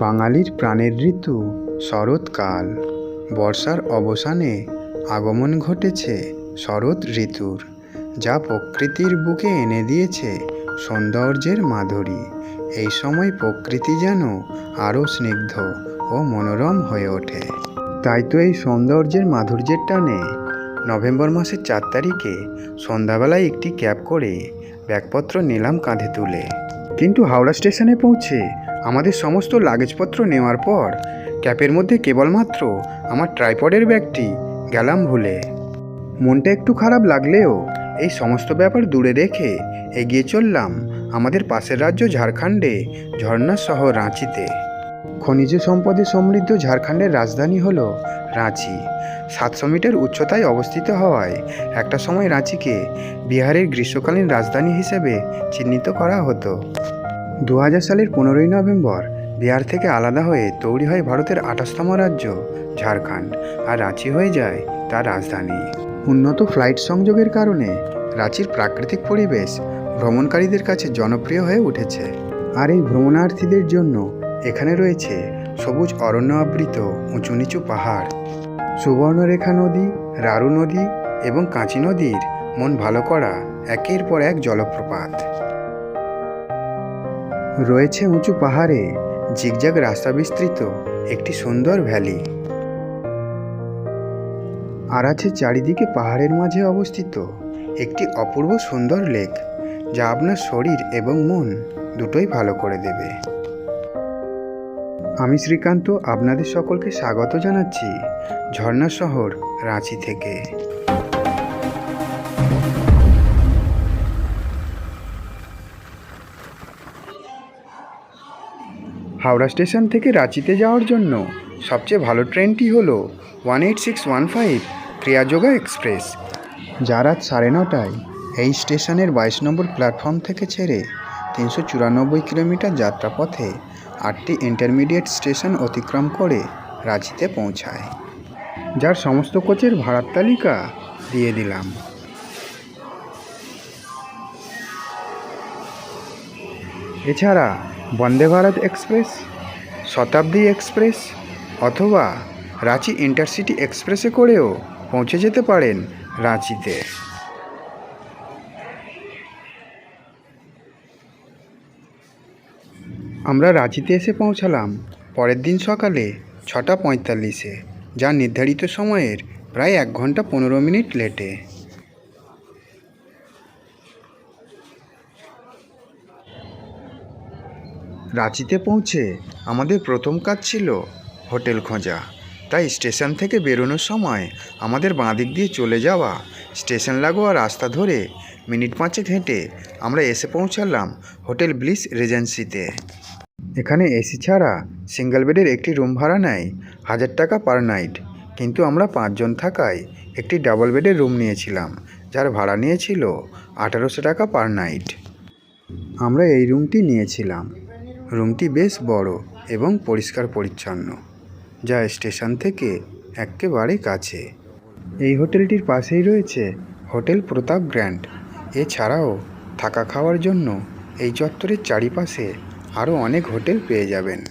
বাঙালির প্রাণের ঋতু শরৎকাল। বর্ষার অবসানে আগমন ঘটেছে শরৎ ঋতুর, যা প্রকৃতির বুকে এনে দিয়েছে সৌন্দর্যের মাধুরী। এই সময় প্রকৃতি যেন আরও স্নিগ্ধ ও মনোরম হয়ে ওঠে। তাই তো এই সৌন্দর্যের মাধুর্যের টানে নভেম্বর মাসের 4 তারিখে সন্ধ্যাবেলায় একটি ক্যাব করে ব্যাগপত্র নিলাম কাঁধে তুলে। কিন্তু হাওড়া স্টেশনে পৌঁছে আমাদের সমস্ত লাগেজপত্র নেওয়ার পর ক্যাবের মধ্যে কেবলমাত্র আমার ট্রাইপডের ব্যাগটি গেলাম ভুলে। মনটা একটু খারাপ লাগলেও এই সমস্ত ব্যাপার দূরে রেখে এগিয়ে চললাম আমাদের পাশের রাজ্য ঝাড়খণ্ডে ঝর্ণা শহর রাঁচিতে। খনিজ সম্পদে সমৃদ্ধ ঝাড়খণ্ডের রাজধানী হলো রাঁচি। 700 মিটার উচ্চতায় অবস্থিত হওয়ায় একটা সময় রাঁচিকে বিহারের গ্রীষ্মকালীন রাজধানী হিসেবে চিহ্নিত করা হতো। 2000 সালের 15ই নভেম্বর বিহার থেকে আলাদা হয়ে তৈরি হয় ভারতের 28তম রাজ্য ঝাড়খণ্ড, আর রাঁচি হয়ে যায় তার রাজধানী। উন্নত ফ্লাইট সংযোগের কারণে রাঁচির প্রাকৃতিক পরিবেশ ভ্রমণকারীদের কাছে জনপ্রিয় হয়ে উঠেছে। আর এই ভ্রমণার্থীদের জন্য এখানে রয়েছে সবুজ অরণ্য আবৃত উঁচু নিচু পাহাড়, সুবর্ণরেখা নদী, রারু নদী এবং কাঁচি নদীর মন ভালো করা একের পর এক জলপ্রপাত। রয়েছে উঁচু পাহাড়ে জিগজ্যাগ রাস্তা বিস্তৃত একটি সুন্দর ভ্যালি, আর আছে চারিদিকে পাহাড়ের মাঝে অবস্থিত একটি অপূর্ব সুন্দর লেক, যা আপনার শরীর এবং মন দুটোই ভালো করে দেবে। আমি শ্রীকান্ত আপনাদের সকলকে স্বাগত জানাচ্ছি ঝর্ণা শহর রাঁচি থেকে। হাওড়া স্টেশন থেকে রাঁচিতে যাওয়ার জন্য সবচেয়ে ভালো ট্রেনটি হলো 18615 ক্রিয়াযোগা এক্সপ্রেস, যা রাত 9:30টায় এই স্টেশনের 22 নম্বর প্ল্যাটফর্ম থেকে ছেড়ে 394 কিলোমিটার যাত্রাপথে 8টি ইন্টারমিডিয়েট স্টেশন অতিক্রম করে রাঁচিতে পৌঁছায়, যার সমস্ত কোচের ভাড়ার তালিকা দিয়ে দিলাম। এছাড়া বন্দে ভারত এক্সপ্রেস, শতাব্দী এক্সপ্রেস অথবা রাঁচি ইন্টারসিটি এক্সপ্রেসে করেও পৌঁছে যেতে পারেন রাঁচিতে। আমরা রাঁচিতে এসে পৌঁছালাম পরের দিন সকালে 6:45-এ, যা নির্ধারিত সময়ের প্রায় 1 ঘন্টা 15 মিনিট লেটে। রাঁচিতে পৌঁছে আমাদের প্রথম কাজ ছিল হোটেল খোঁজা। তাই স্টেশন থেকে বেরোনোর সময় আমাদের বাঁদিক দিয়ে চলে যাওয়া স্টেশন লাগোয়া রাস্তা ধরে মিনিট 5 হেঁটে আমরা এসে পৌঁছালাম হোটেল ব্লিস রিজেন্সিতে। এখানে এসি ছাড়া সিঙ্গেল বেডের একটি রুম ভাড়া নেয় 1000 টাকা পার নাইট, কিন্তু আমরা 5 জন থাকায় একটি ডাবল বেডের রুম নিয়েছিলাম, যার ভাড়া নিয়েছিল 1800 টাকা পার নাইট। আমরা এই রুমটি নিয়েছিলাম। রুমটি বেশ বড় এবং পরিষ্কার পরিচ্ছন্ন, যা স্টেশন থেকে একেবারে কাছে। এই হোটেলটির পাশেই রয়েছে হোটেল প্রতাপ গ্র্যান্ড। এছাড়াও থাকা খাওয়ার জন্য এই চত্বরের চারিপাশে আরও অনেক হোটেল পেয়ে যাবেন।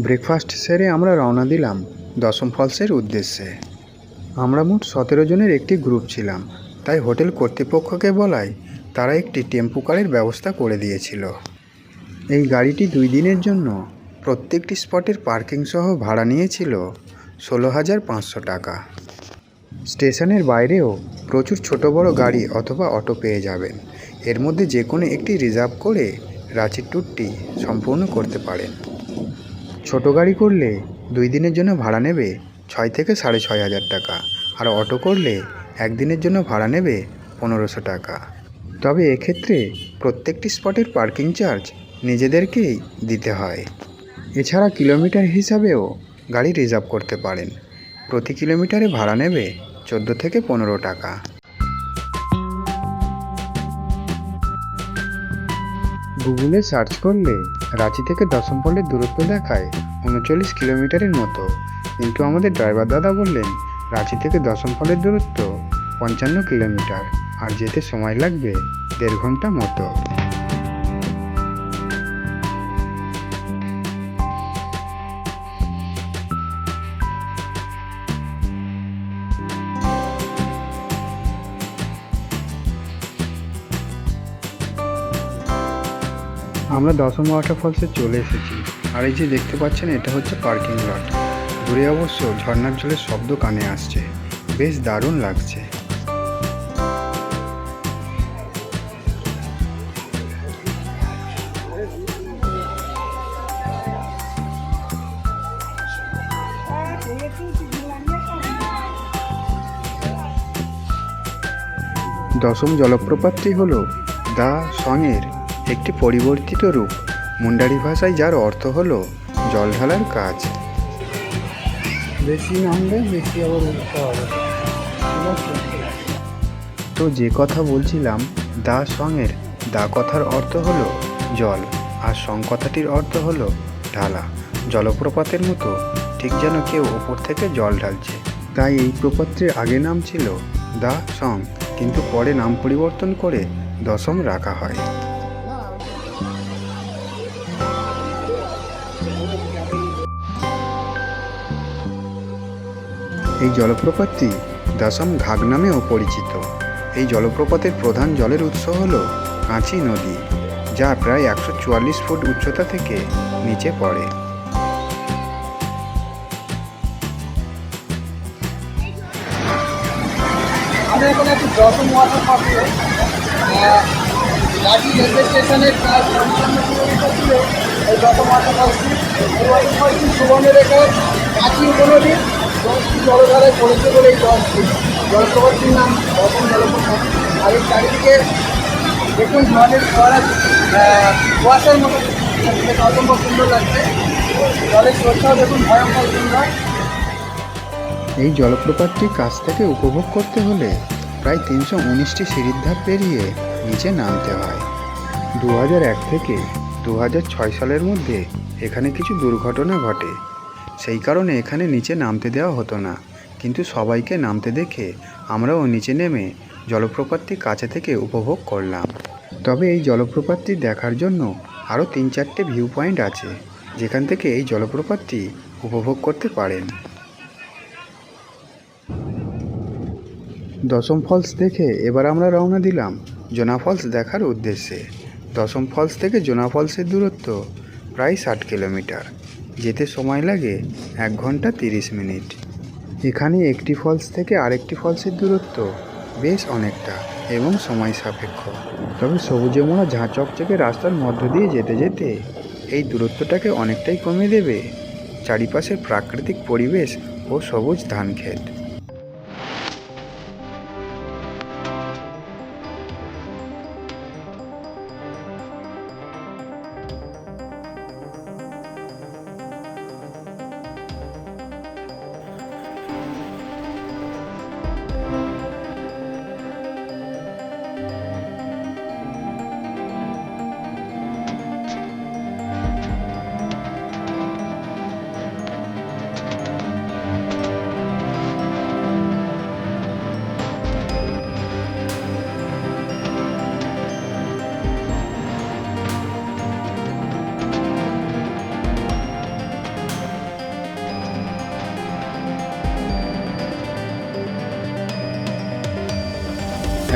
ব্রেকফাস্ট সেরে আমরা রওনা দিলাম দশম ফলসের উদ্দেশ্যে। আমরা মোট 17 জনের একটি গ্রুপ ছিলাম, তাই হোটেল কর্তৃপক্ষকে বলায় তারা একটি টেম্পু কারের ব্যবস্থা করে দিয়েছিল। এই গাড়িটি 2 দিনের জন্য প্রত্যেকটি স্পটের পার্কিং সহ ভাড়া নিয়েছিল 16,500 টাকা। স্টেশনের বাইরেও প্রচুর ছোট বড় গাড়ি অথবা অটো পেয়ে যাবেন। এর মধ্যে যে কোনো একটি রিজার্ভ করে রাঁচির ট্যুরটি সম্পূর্ণ করতে পারেন। ছোট গাড়ি করলে 2 দিনের জন্য ভাড়া নেবে 6 থেকে 6,500 টাকা, আর অটো করলে 1 দিনের জন্য ভাড়া নেবে 1500 টাকা। তবে এক্ষেত্রে প্রত্যেকটি স্পটের পার্কিং চার্জ নিজেদেরকেই দিতে হয়। এছাড়া কিলোমিটার হিসাবেও গাড়ি রিজার্ভ করতে পারেন। প্রতি কিলোমিটারে ভাড়া নেবে 14 থেকে 15 টাকা। গুগলে সার্চ করলে রাঁচি থেকে দশমফলের দূরত্ব দেখায় 39 কিলোমিটারের মতো, কিন্তু আমাদের ড্রাইভার দাদা বললেন রাঁচি থেকে দশমফলের দূরত্ব 55 কিলোমিটার, আর যেতে সময় লাগবে 1.5 ঘন্টা মতো। আমরা দশম ওয়াটারফলসে চলে এসেছি, আর এই যে দেখতে পাচ্ছেন এটা হচ্ছে পার্কিং লট। দূরে অবশ্য ঝর্ণার জলের শব্দ কানে আসছে, বেশ দারুণ লাগছে। দশম জলপ্রপাতটি হল দা সঙের একটি পরিবর্তিত রূপ, মুন্ডারি ভাষায় যার অর্থ হলো জল ঢালার কাজ। বেশি নামলে বেশি আবার উঠতে হবে। তো যে কথা বলছিলাম, দা সঙের দা কথার অর্থ হলো জল, আর সং কথাটির অর্থ হলো ঢালা। জলপ্রপাতের মতো ঠিক যেন কেউ ওপর থেকে জল ঢালছে। তাই এই প্রপাতটির আগে নাম ছিল দা সং, কিন্তু পরে নাম পরিবর্তন করে দশম রাখা হয়। এই জলপ্রপাতটি দশম ঘাগ নামেও পরিচিত। এই জলপ্রপাতের প্রধান জলের উৎস হল কাঁচি নদী, যা প্রায় 144 ফুট উচ্চতা থেকে নিচে পড়ে। আমরা এখন একটু দশম ওয়াটারফলসে রাঁচি রেলওয়ে স্টেশনের প্রায় 55 কিলোমিটার ছিল এই দশম ওয়াটারফলসটি। এই ওয়াটারফলসটি সুবর্ণরেখার কাঁচি উপনদীর 10টি জলধারায় পড়েছে বলে এই জলপ্রপাতটির নাম দশম জলপ্রপাত। আর এই চারিদিকে দেখুন জলের ফোয়ারা কুয়াশার মতো অসম্ভব সুন্দর লাগছে। জলের স্রোতটাও দেখুন ভয়ঙ্কর সুন্দর। এই জলপ্রপাতটি কাছ থেকে উপভোগ করতে হলে প্রায় 319টি সিঁড়ির ধাপ পেরিয়ে নিচে নামতে হয়। 2001 থেকে 2006 সালের মধ্যে এখানে কিছু দুর্ঘটনা ঘটে, সেই কারণে এখানে নিচে নামতে দেওয়া হতো না, কিন্তু সবাইকে নামতে দেখে আমরাও নিচে নেমে জলপ্রপাতটি কাছে থেকে উপভোগ করলাম। তবে এই জলপ্রপাতটি দেখার জন্য আরও 3-4টে ভিউ পয়েন্ট আছে, যেখান থেকে এই জলপ্রপাতটি উপভোগ করতে পারেন। দশম ফলস দেখে এবার আমরা রওনা দিলাম জোনা ফলস দেখার উদ্দেশ্যে। দশম ফলস থেকে জোনা ফলসের দূরত্ব প্রায় 60 কিলোমিটার, যেতে সময় লাগে 1 ঘন্টা 30 মিনিট। এখানে একটি ফলস থেকে আরেকটি ফলসের দূরত্ব বেশ অনেকটা এবং সময় সাপেক্ষ। তবে সবুজে মোড়া ঝাঁ চকচকে রাস্তার মধ্য দিয়ে যেতে যেতে এই দূরত্বটাকে অনেকটাই কমে দেবে চারিপাশের প্রাকৃতিক পরিবেশ ও সবুজ ধান ক্ষেত।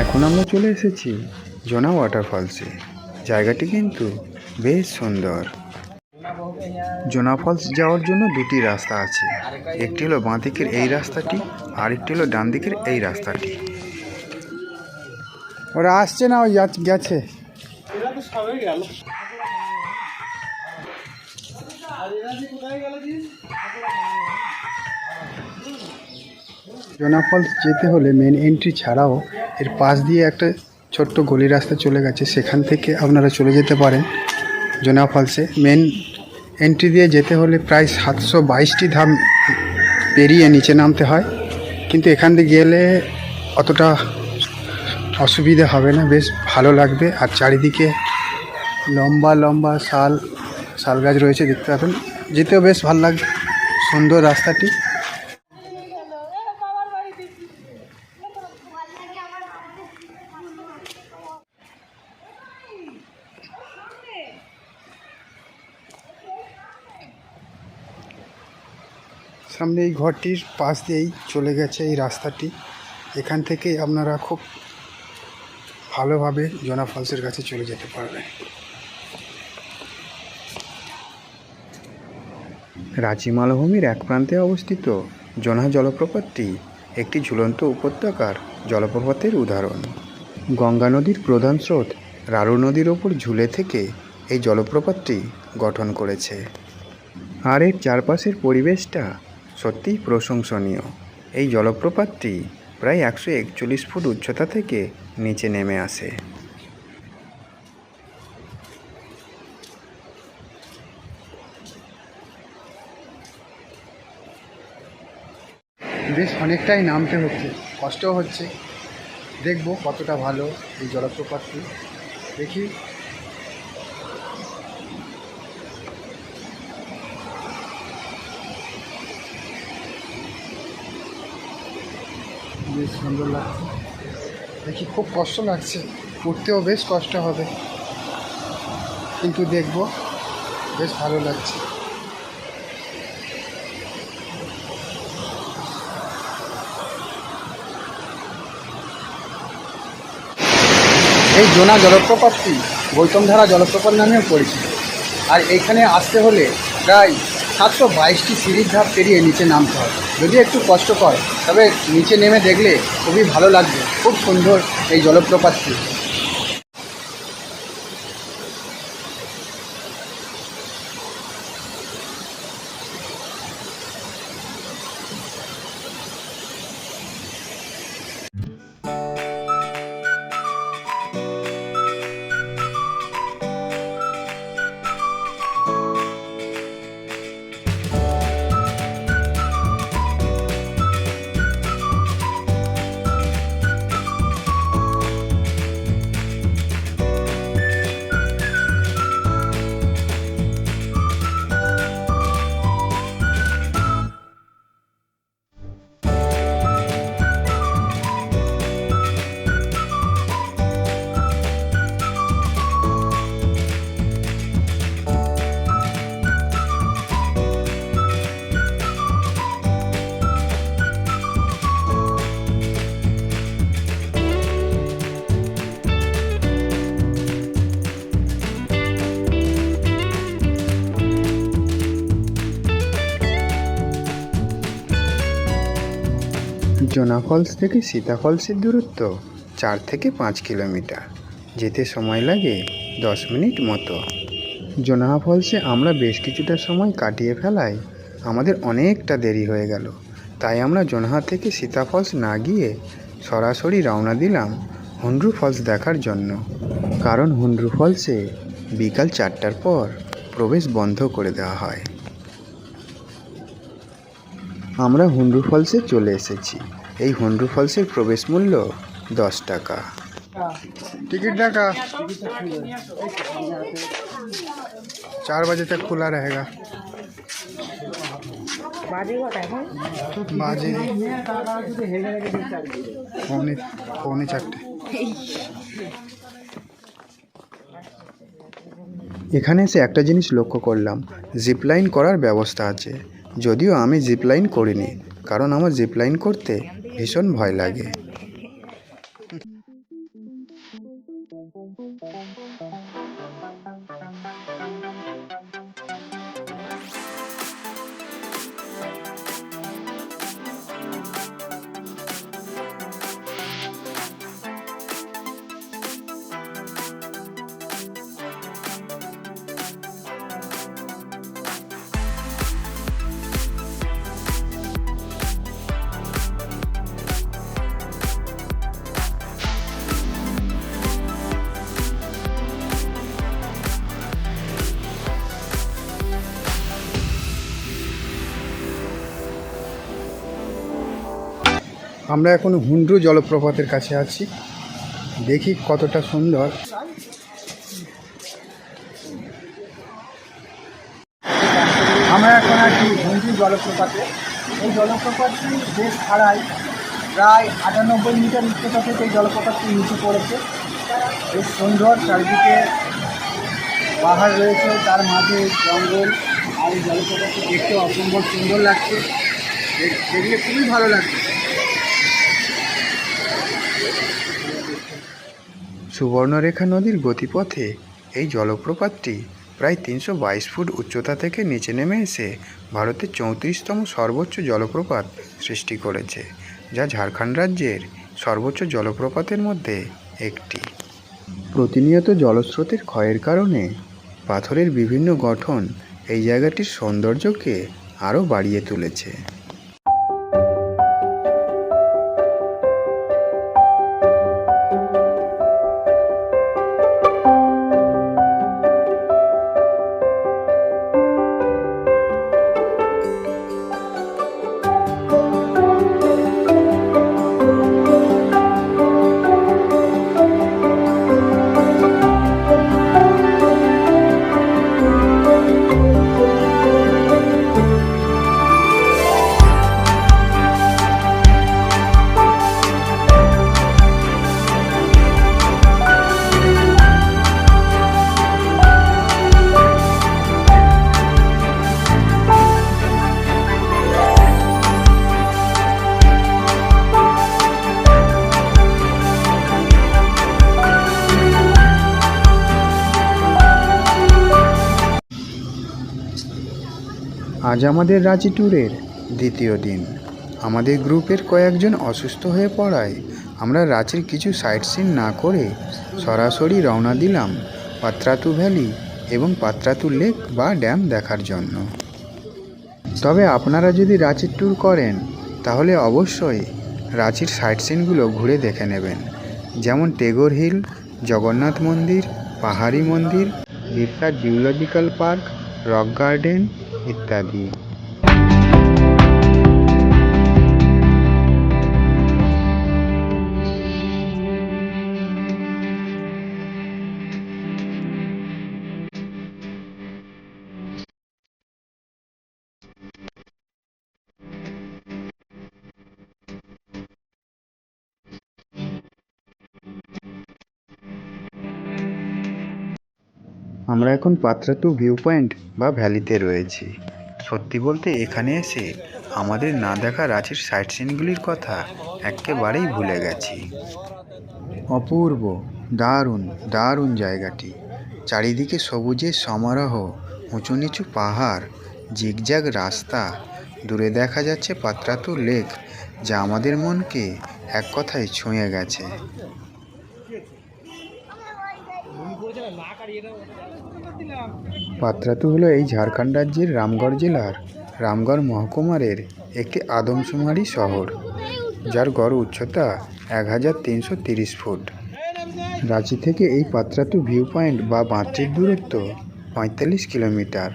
এখন আমরা চলে এসেছি জোনা ওয়াটারফলসে। জায়গাটি কিন্তু বেশ সুন্দর। জোনা ফলস যাওয়ার জন্য 2টি রাস্তা আছে, একটি হলো বাঁ দিকের এই রাস্তাটি, আর একটি হলো ডান দিকের এই রাস্তাটি। ওরা আসছে না, ওই গেছে। জোনা ফলস যেতে হলে মেন এন্ট্রি ছাড়াও এর পাশ দিয়ে একটা ছোট্ট গলি রাস্তা চলে গেছে, সেখান থেকে আপনারা চলে যেতে পারেন জোনা ফলসে। মেন এন্ট্রি দিয়ে যেতে হলে প্রায় 722টি ধাপ পেরিয়ে নিচে নামতে হয়, কিন্তু এখান দিয়ে গেলে অতটা অসুবিধা হবে না, বেশ ভালো লাগবে। আর চারিদিকে লম্বা লম্বা শাল গাছ রয়েছে, দেখতে পাবেন। যেতেও বেশ ভালো লাগবে, সুন্দর রাস্তাটি। সামনে এই ঘরটির পাশ দিয়েই চলে গেছে এই রাস্তাটি। এখান থেকেই আপনারা খুব ভালোভাবে জোনা ফলসের কাছে চলে যেতে পারবেন। রাঁচি মালভূমির এক প্রান্তে অবস্থিত জোনা জলপ্রপাতটি একটি ঝুলন্ত উপত্যকার জলপ্রপাতের উদাহরণ। গঙ্গা নদীর প্রধান স্রোত রাঢ় নদীর ওপর ঝুলে থেকে এই জলপ্রপাতটি গঠন করেছে। আর এর চারপাশের পরিবেশটা সত্যিই প্রশংসনীয়। এই জলপ্রপাতটি প্রায় 141 ফুট উচ্চতা থেকে নিচে নেমে আসে। বেশ অনেকটাই নামতে হচ্ছে, কষ্টও হচ্ছে। দেখব কতটা ভালো এই জলপ্রপাতটি, দেখি। বেশ সুন্দর লাগছে, দেখি। খুব কষ্ট লাগছে, উঠতেও বেশ কষ্ট হবে, কিন্তু দেখব, বেশ ভালো লাগছে। এই জোনা জলপ্রপাতটি গৌতমধারা জলপ্রপাত নামেও পরিচিত। আর এইখানে আসতে হলে প্রায় 722টি সিঁড়ির ধাপ পেরিয়ে নিচে নামতে হয়। যদিও একটু কষ্টকর, তবে নিচে নেমে দেখলে খুবই ভালো লাগবে। খুব সুন্দর এই জলপ্রপাতটি। জোনা ফলস থেকে সীতা ফলসের দূরত্ব 4 থেকে 5 কিলোমিটার। যেতে সময় লাগে 10 মিনিট মতো। জোনা ফলসে আমরা বেশ কিছুটা সময় কাটিয়ে ফেলায় আমাদের অনেকটা দেরি হয়ে গেল। তাই আমরা জোনাহা থেকে সীতা ফলস না গিয়ে সরাসরি রওনা দিলাম হুন্ড্রু ফলস দেখার জন্য। কারণ হুন্ড্রু ফলসে বিকাল 4টার পর প্রবেশ বন্ধ করে দেওয়া হয়। আমরা হুন্ড্রু ফলসে চলে এসেছি। এই হুন্ড্রু ফলসের প্রবেশ মূল্য 10 টাকা। टिकट দেখা 4 बजे तक खुला रहेगा। बाजे पौने 4টে। এখানে এসে একটা জিনিস লক্ষ্য করলাম, জিপলাইন করার ব্যবস্থা আছে। যদিও আমি জিপলাইন করিনি, কারণ আমার জিপলাইন করতে ভীষণ ভয় লাগে। আমরা এখন হুন্ড্রু জলপ্রপাতের কাছে আছি, দেখি কতটা সুন্দর। আমরা এখন আছি ঘুমটি জলপ্রপাতে। এই জলপ্রপাতটি বেশ খাড়াই, প্রায় 98 মিটার উচ্চতা থেকে এই জলপ্রপাতটি নিচে পড়েছে। বেশ সুন্দর, চারিদিকে পাহাড় রয়েছে, তার মাঝে জঙ্গল, আর এই জলপ্রপাতটি দেখতে অসম্ভব সুন্দর লাগছে, দেখলে খুবই ভালো লাগছে। সুবর্ণরেখা নদীর গতিপথে এই জলপ্রপাতটি প্রায় 322 ফুট উচ্চতা থেকে নিচে নেমে এসে ভারতের 34তম সর্বোচ্চ জলপ্রপাত সৃষ্টি করেছে, যা ঝাড়খণ্ড রাজ্যের সর্বোচ্চ জলপ্রপাতের মধ্যে একটি। প্রতিনিয়ত জলস্রোতের ক্ষয়ের কারণে পাথরের বিভিন্ন গঠন এই জায়গাটির সৌন্দর্যকে আরও বাড়িয়ে তুলেছে। আজ আমাদের রাঁচি ট্যুরের দ্বিতীয় দিন। আমাদের গ্রুপের কয়েকজন অসুস্থ হয়ে পড়ায় আমরা রাঁচির কিছু সাইট সিন না করে সরাসরি রওনা দিলাম পাত্রাতু ভ্যালি এবং পাত্রাতু লেক বা ড্যাম দেখার জন্য। তবে আপনারা যদি রাঁচির ট্যুর করেন তাহলে অবশ্যই রাঁচির সাইট সিনগুলো ঘুরে দেখে নেবেন, যেমন টেগোর হিল, জগন্নাথ মন্দির, পাহাড়ি মন্দির, Birsa geological park, rock garden ইত্যাদি। আমরা এখন পাত্রাতু ভিউ পয়েন্ট বা ভ্যালিতে রয়েছি। সত্যি বলতে এখানে এসে আমাদের না দেখা রাঁচির সাইট সিনগুলির কথা একেবারেই ভুলে গেছি। অপূর্ব, দারুণ দারুণ জায়গাটি। চারিদিকে সবুজের সমারোহ, উঁচু নিচু পাহাড়, জিগজ্যাগ রাস্তা, দূরে দেখা যাচ্ছে পাত্রাতু লেক, যা আমাদের মনকে এক কথায় ছুঁয়ে গেছে। পাত্রাতু হলো এই ঝাড়খণ্ড রাজ্যের রামগড় জেলার রামগড় মহকুমারের একটি আদমশুমারি শহর, যার গড় উচ্চতা 1330 ফুট। রাঁচি থেকে এই পাত্রাতু ভিউ পয়েন্ট বা বাঁধটির দূরত্ব 45 কিলোমিটার,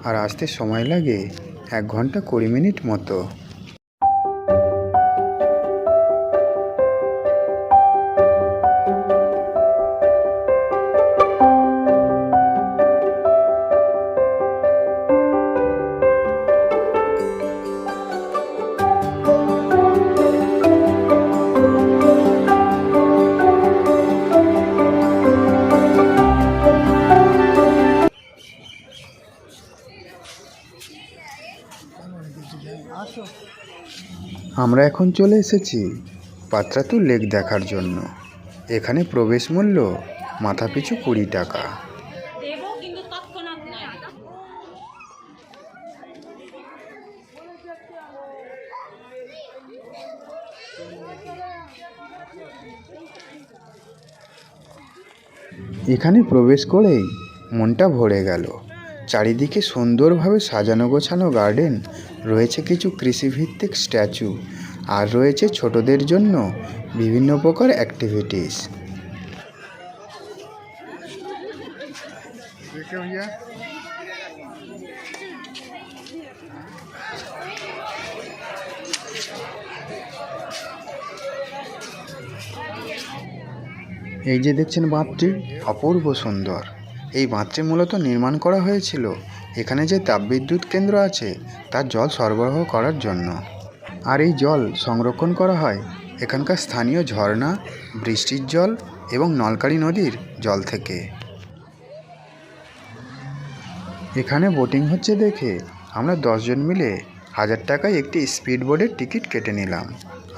আর আসতে সময় লাগে 1 ঘন্টা 20 মিনিট মতো। আমরা এখন চলে এসেছি পাত্রাতু লেক দেখার জন্য। এখানে প্রবেশ মূল্য মাথাপিছু 20 টাকা। এখানে প্রবেশ করেই মনটা ভরে গেল। চারিদিকে সুন্দরভাবে সাজানো গোছানো গার্ডেন, রয়েছে কিছু কৃষিভিত্তিক স্ট্যাচু, আর রয়েছে ছোটদের জন্য বিভিন্ন প্রকার অ্যাক্টিভিটিস। এই যে দেখছেন বাঁধটি অপূর্ব সুন্দর। এই বাঁধটি মূলত নির্মাণ করা হয়েছিল এখানে যে তাপবিদ্যুৎ কেন্দ্র আছে তার জল সরবরাহ করার জন্য। আর এই জল সংরক্ষণ করা হয় এখানকার স্থানীয় ঝর্ণা, বৃষ্টির জল এবং নলকাড়ি নদীর জল থেকে। এখানে বোটিং হচ্ছে দেখে আমরা 10 জন মিলে 1000 টাকায় একটি স্পিড বোটের টিকিট কেটে নিলাম।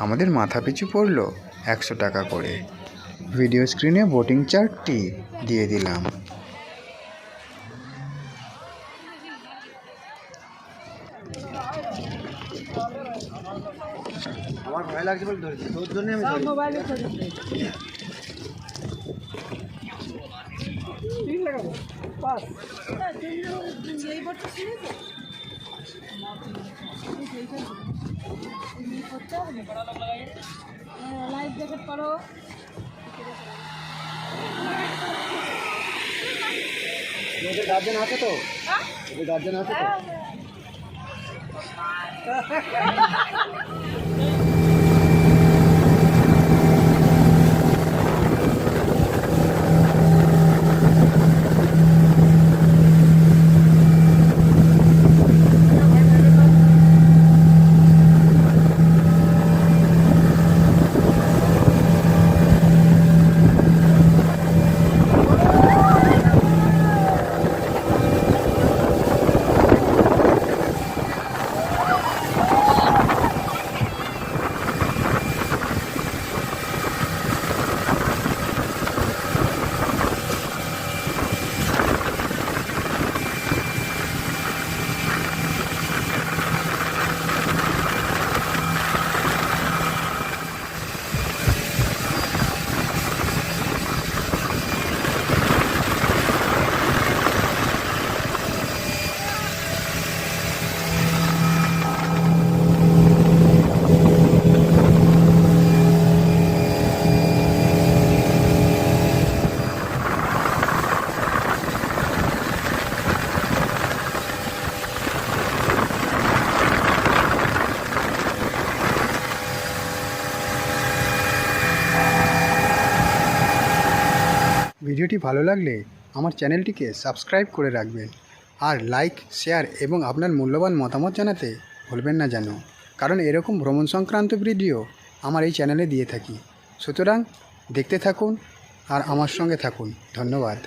আমাদের মাথাপিছু পড়ল 100 টাকা করে। ভিডিও স্ক্রিনে বোটিং চার্টটি দিয়ে দিলাম। আমার ভয় লাগছে বলে ধরেছি, তোর জন্য আমি ধরেছি। লাইফ জ্যাকেট পরো। এদের গার্জেন আছে তো? এদের গার্জেন আছে তো? ভিডিওটি ভালো লাগলে আমার চ্যানেলটিকে সাবস্ক্রাইব করে রাখবেন আর লাইক, শেয়ার এবং আপনার মূল্যবান মতামত জানাতে ভুলবেন না যেন, কারণ এরকম ভ্রমণ সংক্রান্ত ভিডিও আমার এই চ্যানেলে দিয়ে থাকি। সুতরাং দেখতে থাকুন আর আমার সঙ্গে থাকুন। ধন্যবাদ।